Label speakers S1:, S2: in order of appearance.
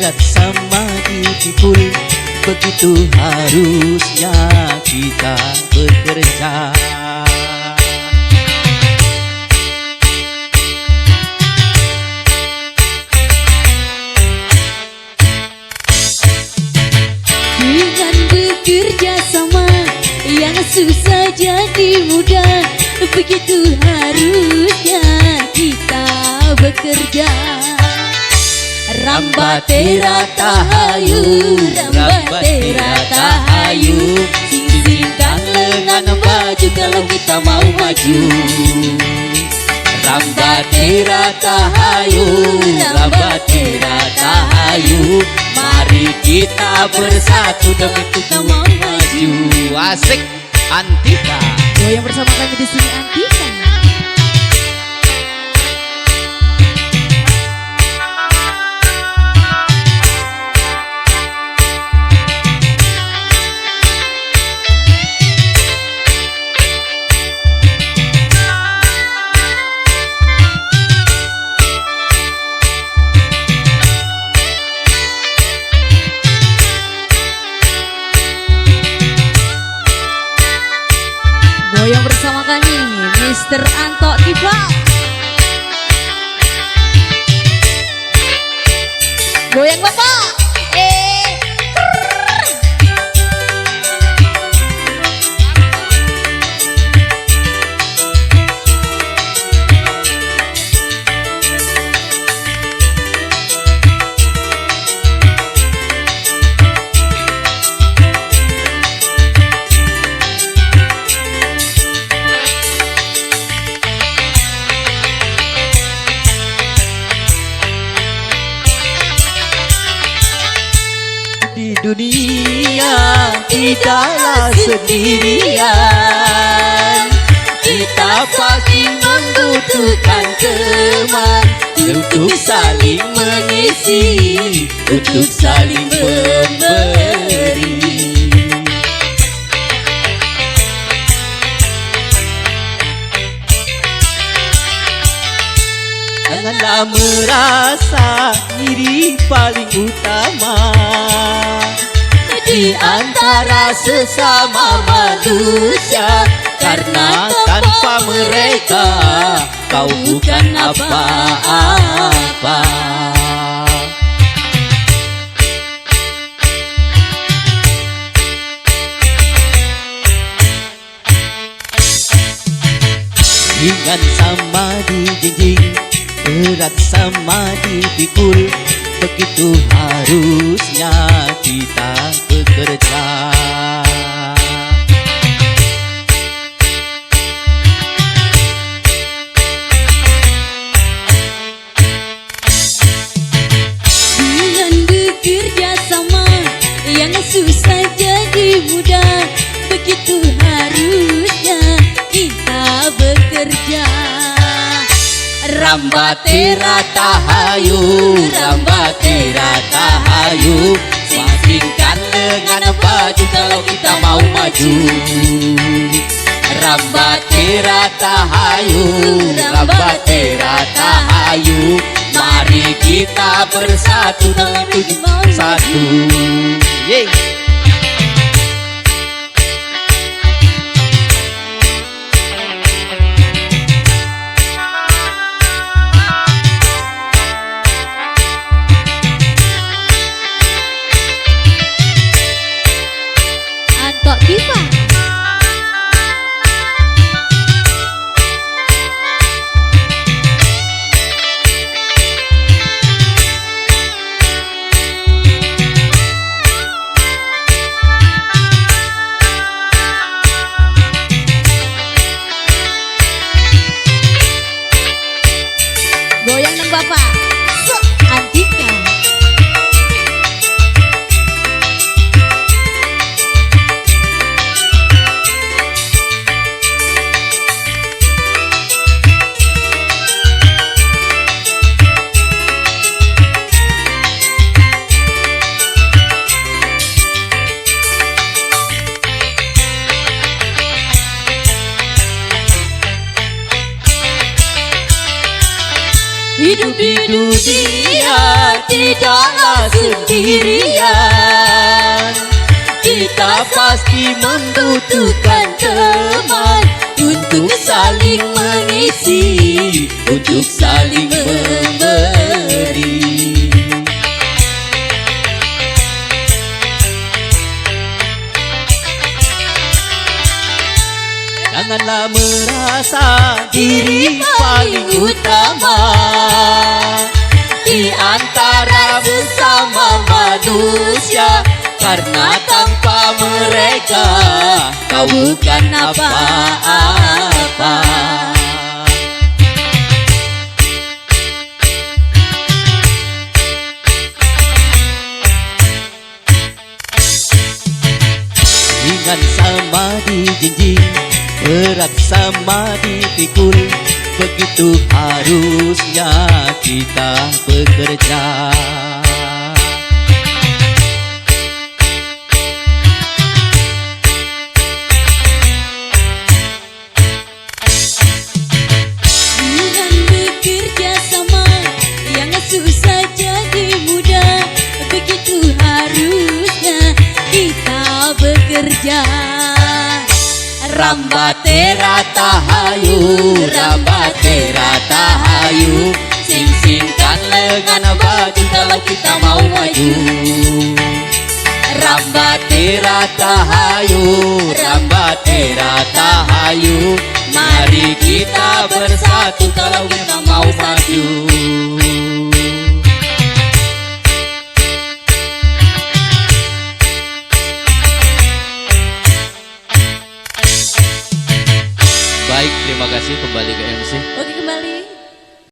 S1: berat sama dipikul, begitu harusnya kita bekerja.
S2: Dengan bekerja sama yang susah jadi mudah, begitu harusnya kita bekerja.
S1: Rambatera tahayu, rambatera tahayu, sisihkan lengan baju kalau kita mau maju. Rambatera tahayu, rambatera tahayu, mari kita bersatu demi kita mau maju. Asik, Antika.
S2: Goyang bersama kami di sini Antika. Goyang bersama kami Mr. Anto Tiba. Goyang Bapak.
S1: Di dunia tidaklah sendirian, kita pasti membutuhkan teman untuk saling mengisi, untuk saling memberi. Janganlah merasa diri paling utama di antara sesama manusia, karena tanpa mereka kau bukan apa-apa. Ringan sama dijinjing, berat sama dipikul, begitu harusnya kita bekerja.
S2: Dengan bekerja sama yang susah jadi mudah, begitu harusnya kita bekerja.
S1: Rambatera tahayu, rambatera tahayu, singkirkan lengan baju kalau kita mau maju. Rambatera tahayu, rambatera tahayu, mari kita bersatu dalam tujuan satu. Yeay.
S2: Anto Tiba. Hidup di dunia tidaklah sendirian.
S1: Kita pasti membutuhkan teman
S2: Untuk saling mengisi,
S1: untuk saling memberi. Janganlah merasa diri paling utama di antara sesama manusia, karena tanpa mereka kau bukan apa-apa. Ringan sama dijinjing, berat sama dipikul, begitu harusnya kita bekerja.
S2: dengan bekerja sama yang susah jadi mudah. Begitu harusnya kita bekerja.
S1: Rambate ratahayu, rambate ratahayu, sing-singkan lengan baju kalau kita mau maju. Rambate ratahayu, rambate ratahayu, mari kita bersatu kalau kita mau maju. Baik, terima kasih, kembali ke MC.
S2: Oke, kembali